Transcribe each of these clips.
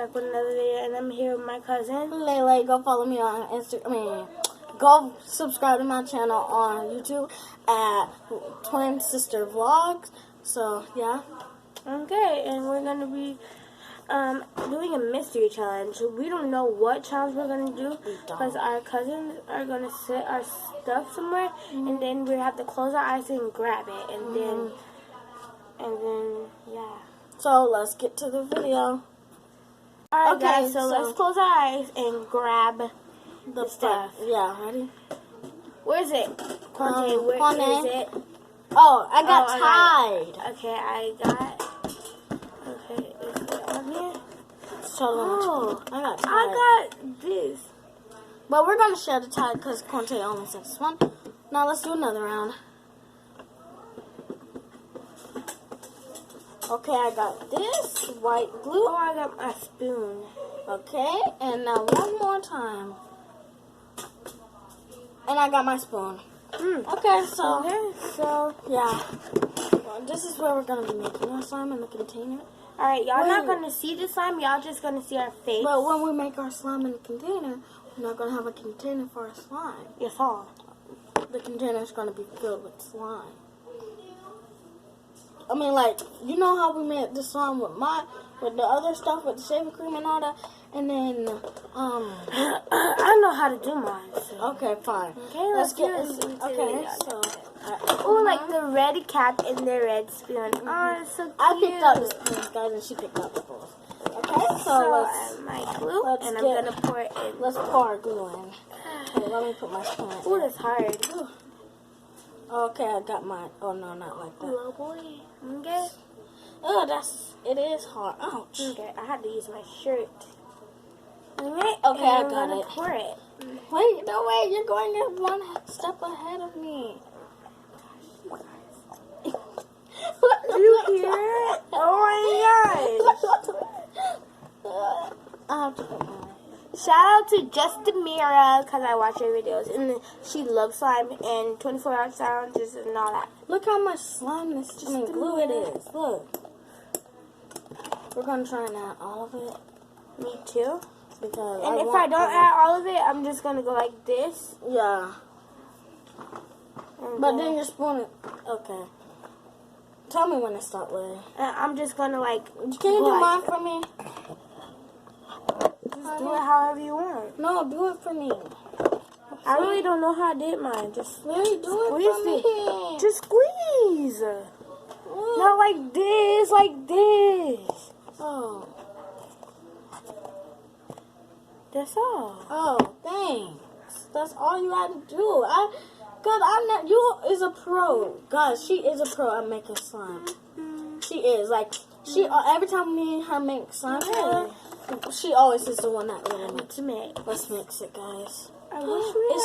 back with another video, and I'm here with my cousin. Lele, go follow me on Instagram. Go subscribe to my channel on YouTube at Twin Sister Vlogs. So, yeah. Okay, and we're going to be doing a mystery challenge. We don't know what challenge we're going to do because our cousins are going to set our stuff somewhere, and then we have to close our eyes and grab it, and then, yeah. So, let's get to the video. Alright, guys, so let's close our eyes and grab the stuff. Yeah, ready? Where is it? Quante, where is it? Oh, I got tied. Okay, I got. Okay, is it on here? Oh, I got tied. I got this. But we're going to share the tie because Quante only said this one. Now, let's do another round. Okay, I got this white glue. Oh, I got my spoon. Okay, and now one more time. And I got my spoon. Okay, so yeah. Well, this is where we're going to be making our slime in the container. Alright, y'all not going to see the slime. Y'all just going to see our face. But when we make our slime in the container, we're not going to have a container for our slime. Yes, all. The container is going to be filled with slime. I mean, like, you know how we made the slime with the other stuff, with the shaving cream and all that? And then, I know how to do mine. So. Okay, fine. Okay, let's get it. Okay, so. Oh, like the red cap and the red spoon. Oh, it's so cute. I picked out the spoons, guys, and she picked out the bowls. Okay, so let's. My glue, and I'm going to pour it in. Let's pour our glue in. Okay, let me put my spoon in. Oh, that's hard. Ooh. Okay, I got mine. Oh, no, not like that. Oh, boy. Okay. Oh, it is hard. Ouch. Okay, I had to use my shirt. Alright, okay, I got it. Pour it. Wait, no way, you're going one step ahead of me. You hear it? Oh my gosh. I have to put mine. Shout out to Justamira, because I watch her videos, and she loves slime and 24-hour challenges and all that. Look how much slime glue it is. Look. We're going to try and add all of it. Me too. Because and if I don't add all of it, I'm just going to go like this. Yeah. But then you're spooning. Okay. Tell me when to stop, Lily. I'm just going to like... Can you do mine for me? Just do it however you want. No, do it for me. I really don't know how I did mine. Just really do it for me. Just squeeze. Not like this, like this. Oh. That's all. Oh, thanks. That's all you had to do. You is a pro. Guys, she is a pro at making slime. She is. Like, every time me and her make slime together, she always is the one that really makes it. Let's mix it, guys. I wish we had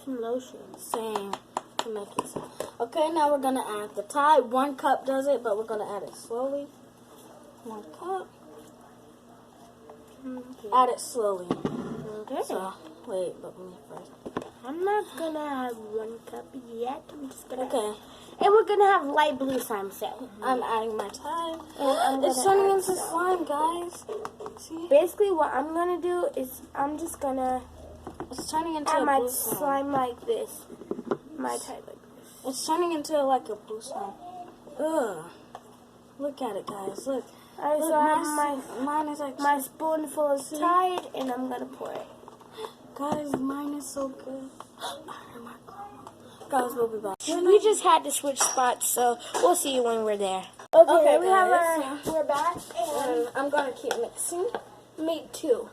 some lotion. Same. To make it slime. Okay, now we're going to add the tie. 1 cup does it, but we're going to add it slowly. 1 cup. Okay. Add it slowly. Okay. So, wait, but me first. I'm not going to have 1 cup yet. I'm just going to... Okay. And we're going to have light blue slime, so. I'm adding my tie. It's turning into slime, guys. See? Basically, what I'm going to do is I'm just going to... It's turning into add a my blue slime. slime like this. My tie like this. It's turning into like a blue slime. Ugh. Look at it, guys. Look. Alright, so I have mine is actually... My spoonful is tied, and I'm going to pour it. Guys, mine is so good. Guys, we'll be back. We just had to switch spots, so we'll see you when we're there. Okay, we have we're back, and I'm going to keep mixing. Me too.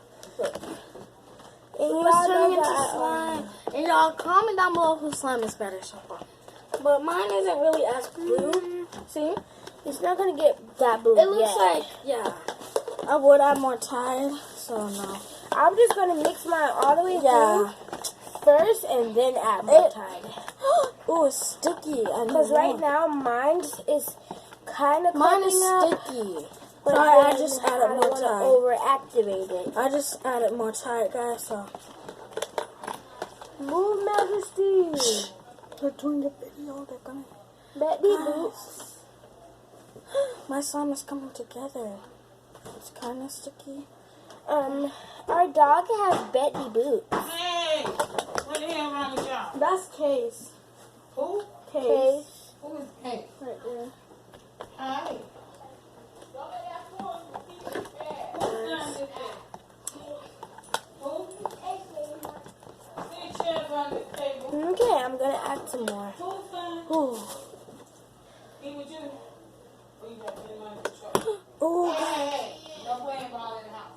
And y'all turning into slime. And y'all comment down below whose slime is better so far. But mine isn't really as blue. See? It's not going to get that blue It looks like, yeah. I would add more tide, so no. I'm just going to mix mine all the way through first and then add more tide. Ooh, it's sticky. Because right now mine is kind of mine is sticky. But sorry, I just added more tide. Overactivate it. I just added more tide, guys, so. Move, Majesty. They're doing the video. They're gonna. Betty Boots. My slime is coming together. It's kind of sticky. Our dog has Betty Boots. Hey, what the hell wrong with y'all? That's Case. Who? Case. Who is Kate? Right there. Hi. Who's done this thing? Who? See chairs on this table. Okay, I'm gonna add some more. Who's done? Ooh. He with you? Or you got to get money for sure? Ooh. Hey, no playing ball in the house.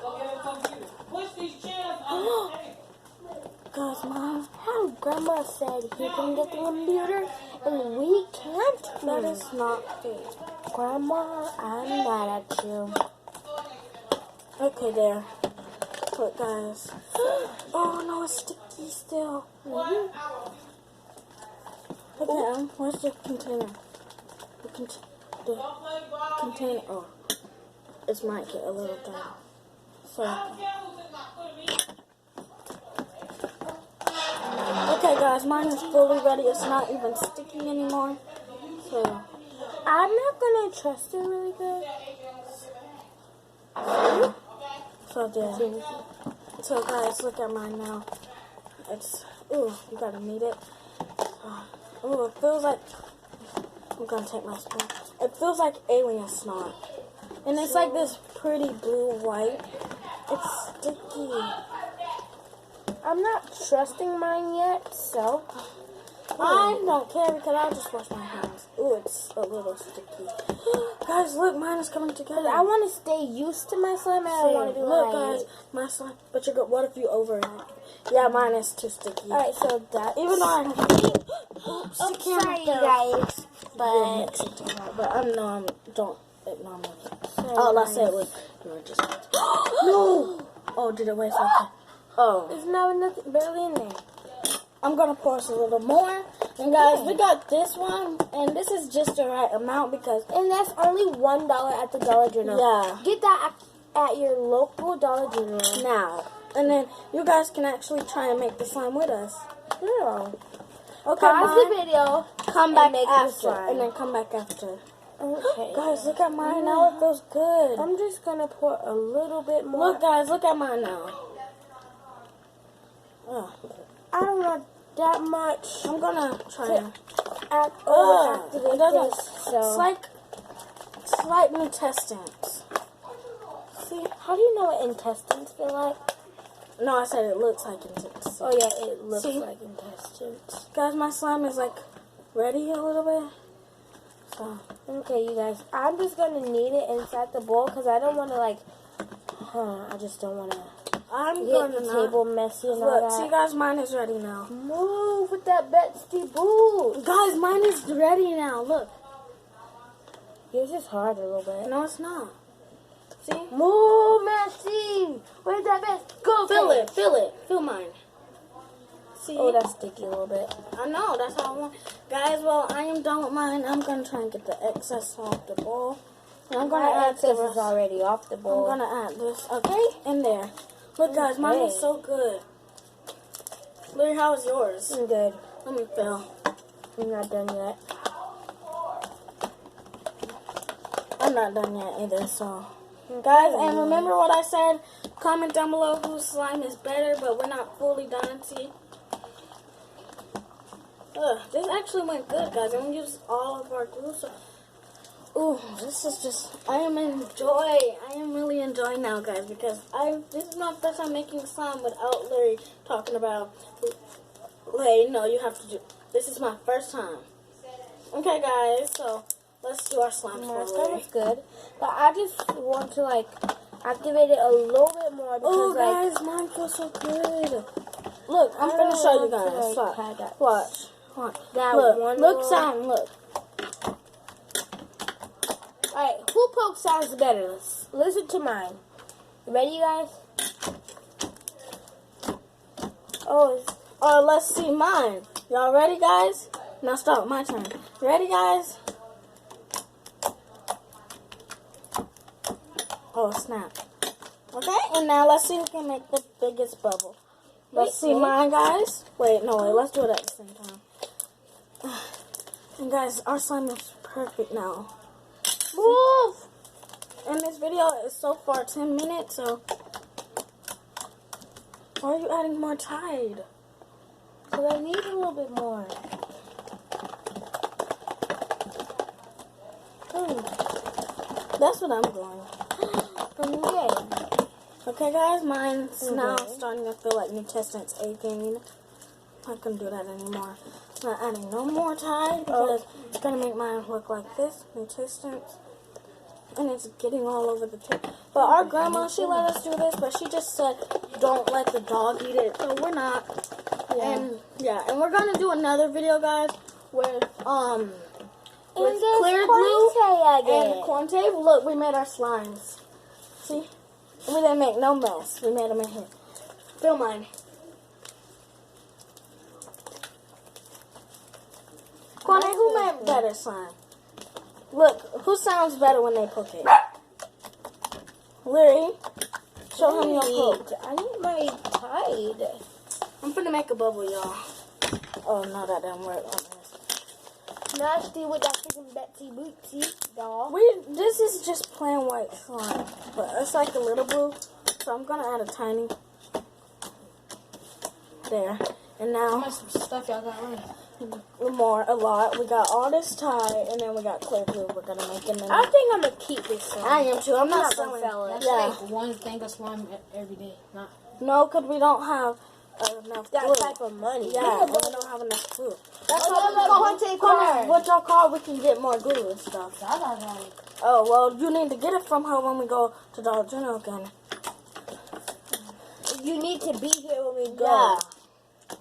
Go get a computer. Push these chairs on the table. Guys, Mom. How Grandma said he can get the computer and we can't. That is not good. Grandma, I'm mad at you. Okay, there. Look, guys. Oh, no, it's sticky still. Okay, where's the container? The container. Oh, it might get a little down. So, okay, guys, mine is fully ready. It's not even sticky anymore. So, I'm not gonna trust him really good. so there. So, guys, look at mine now. It's, ooh, you gotta knead it. Ooh, it feels like, I'm gonna take my spoon. It feels like alien snot. And it's like this pretty blue-white. It's sticky. I'm not trusting mine yet, so I don't care because I'll just wash my hands. Ooh, it's a little sticky. Guys, look, mine is coming together. I want to stay used to my slime. I don't want to do look, like. guys, my slime. But you go. What if you over it? Yeah, mine is too sticky. Alright, so that Even though I oops, I'm the camera sorry, fell. guys, Yeah, but mix it together. But I know don't ignore me. sorry, All I guys. said was you were just no. Oh, did it waste like Oh, There's no nothing barely in there. I'm gonna pour us a little more. And guys, we got this one, and this is just the right amount because And that's only $1 at the Dollar General. yeah. Get that at your local Dollar General. Now, and then you guys can actually try and make the slime with us. Yeah. Okay, Pause the mine, video. come back and make the after, slime. and then come back after. Okay. Guys, look at mine now. It feels good. I'm just gonna pour a little bit more. Look, guys, look at mine now. I don't want that much. I'm gonna try and Activate it doesn't. this, so. It's like slight intestines. See, how do you know what intestines feel like? No, I said it looks like intestines. Oh yeah, it looks See? like intestines. Guys, my slime is like ready a little bit. So, Okay, you guys, I'm just gonna knead it inside the bowl because I don't want to I just don't want to I'm get gonna the not- table messy and all Look, that. see, guys, mine is ready now. Move with that Betsy Boo. Guys, mine is ready now. Look. Yours is hard a little bit. No, it's not. See? Move, messy. Where's that Betsy? Go, Fill Kate. it. Fill it. Fill mine. See? Oh, that's sticky a little bit. I know. That's how I want. Guys, well, I am done with mine. I'm going to try and get the excess off the bowl. And I'm going to My add excess this. is already off the I'm bowl. going to add this. Okay? In there. Look, guys, mine is Okay. so good. Look, how is yours? I'm good. Let me fill. I'm not done yet. I'm not done yet either, so. Guys, and remember what I said? Comment down below whose slime is better, but we're not fully done. See? This actually went good, guys. And we used all of our glue. So, ooh, this is just, I am really enjoying now, guys, because this is my first time making slime without Larry talking about, Larry, no, you have to do, this is my first time. Okay, guys, so let's do our slime My for stuff Larry. is good, but I just want to activate it a little bit more because Oh, guys, mine feels so good. Look, I'm I gonna don't show you want to, guys. Watch. have that. Watch. Watch. That Look, one look, little- sound, look. Alright, who poke sounds better? Listen to mine. You ready, you guys? Oh, let's see mine. Y'all ready, guys? Now stop. My turn. Ready, guys? Oh, snap. Okay, and now let's see who can make the biggest bubble. Let's see mine, guys. Wait, no, wait. Let's do it at the same time. And guys, our slime is perfect now. Move! And this video is so far 10 minutes, so why are you adding more Tide? Because I need a little bit more. That's what I'm doing. Okay, guys, mine's now starting to feel like New Testament's 18. I couldn't do that anymore. I'm not adding no more Tide because it's going to make mine look like this, New Testament. And it's getting all over the table. But our grandma, she let us do this, but she just said, don't let the dog eat it. So we're not. And we're going to do another video, guys, with clear glue and corn tape. Look, we made our slimes. See? We didn't make no mess. We made them in here. Feel mine. Corny, who made better slime? Look, who sounds better when they cook it? Larry, show him your cook. I need my Tide. I'm finna make a bubble, y'all. Oh, no, that doesn't work on this. Nasty with that freaking Betsy Bootsy, y'all. This is just plain white slime, but it's like a little blue, so I'm gonna add a tiny. There. And How now, much stuff y'all got running? a lot. We got all this Tide, and then we got clear glue. We're gonna make it in I think I'm going to keep this one. I am too. I'm not not gonna selling sell it. it. That's Yeah. like one thing of slime every day. Not No, because we don't have enough That glue. type of money. Yeah, we don't have enough glue. That's Oh, what look, Corn tape card. what y'all call, we can get more glue and stuff. I got one. Oh, well, you need to get it from her when we go to Dollar General again. You need to be here when we go. Yeah.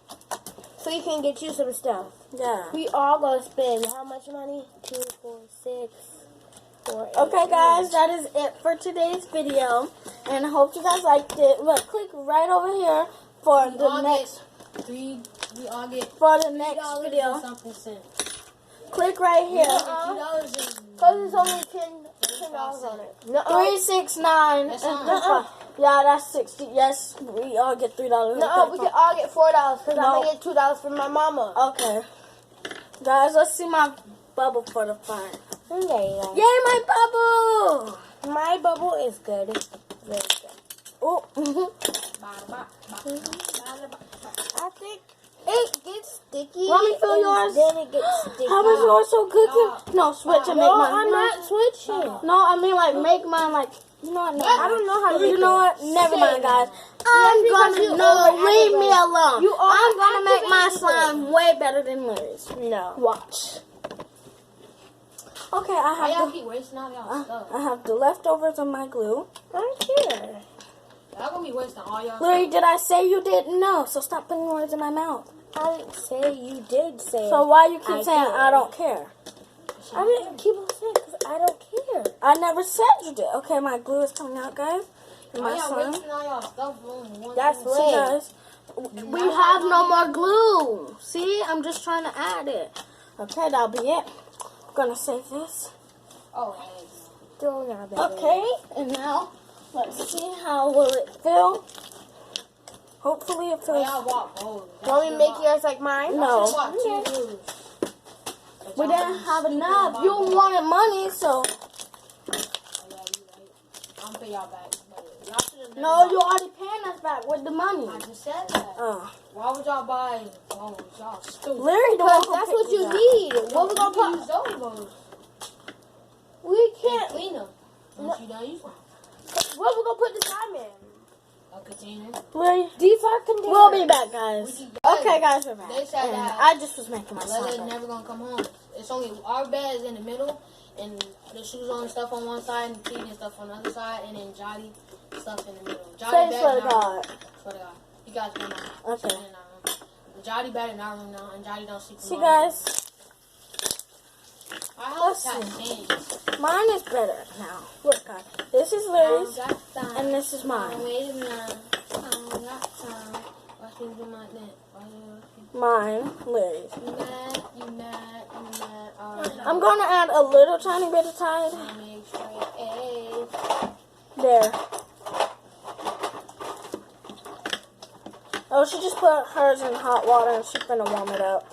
So you can get you some stuff. Yeah. We all gonna spend how much money? 2, 4, 6, 4, 8. Okay, guys, that is it for today's video. And I hope you guys liked it. Look, click right over here for We the all next We all get next video. something cents. Click right here. $2 is Because it's only $10 on it. No, 369. That's and fine. yeah, that's 60. Yes, we all get $3. no, we can all get $4 because No. I'm gonna get $2 from my mama. Okay. Guys, let's see my bubble for the fun. Okay, Yay, my bubble! my bubble is good. Very good. Oh, I think it gets sticky. Let me feel and yours. Then it gets sticky. how was yours so good? No, switch and make No, mine. I'm not switching. No, I mean like make mine like, you know what? No, I don't know how to You make know it. what? Never mind, guys. because I'm you gonna always leave me activate. alone. You always I'm gonna make my activate slime way better than Larry's. No. Watch. Okay, Why y'all I keep wasting all y'all stuff? have the leftovers of my glue. I'm here. Y'all gonna be wasting all y'all Larry, stuff. did I say you didn't know? So stop putting words in my mouth. I didn't say you did say So it. why you keep I saying did. I don't care? I didn't keep on saying because I don't care. I never said you did. Okay, my glue is coming out, guys. And Why my y'all slime. wasting all y'all stuff on one That's thing? See, lame. guys, we have no more glue. See, I'm just trying to add it. Okay, that'll be it. I'm gonna save this. Oh, hey. Still not baby. Okay, and now let's see how will it feel. Hopefully it Why feels. y'all bought both? Want me to make yours like mine? No. Y'all bought two glues. But We y'all didn't be have stupid enough. about You both. wanted money, so Oh, yeah, you right. I'm pay y'all back. But y'all should've never no, bought- you already paying us back with the money. I just said that. Why would y'all buy phones? Y'all stupid. Larry, the one Because who that's picked what you it up. need. What we gonna You can put? use those phones. We And can't. clean them. Once you done using them. What we gonna put the slime in? A container. Larry, These are containers. we'll be back, guys. We can- Okay, guys, we're back. They said And that- I just was making my Leather's slime. never gonna come home. It's only our bed is in the middle, and the shoes on stuff on one side, and TV and stuff on the other side, and then Jolly stuff in the middle. Jolly Say bed swear in to our God. room. Swear to God. You guys go now. Okay. In our room. Jolly bed in our room now, and Jolly don't sleep in See, my room. guys, Our house let's has changed. mine is better now. Look, guys, this is Larry's, and this is mine. Wait a minute. I don't got time. Watch me do my net. Mine, Larry's. You mad? You mad? You mad? Alright. I'm gonna add a little tiny bit of Tide. Make sure A. There. Oh, she just put hers in hot water and she's gonna warm it up.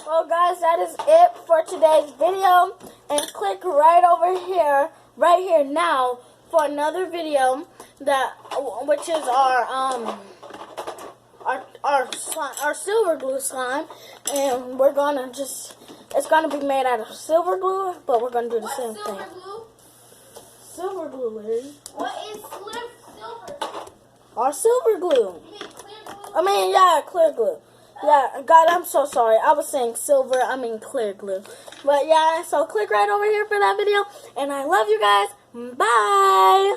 Well, guys, that is it for today's video. And click right over here, right here now, for another video which is our silver glue slime. And we're gonna it's gonna be made out of silver glue, but we're gonna do the same thing. Glue? Silver glue, Larry. What is silver? Our silver glue. You mean clear glue? Yeah, clear glue. Yeah, God, I'm so sorry. I was saying silver, clear glue. But yeah, so click right over here for that video. And I love you guys. Bye.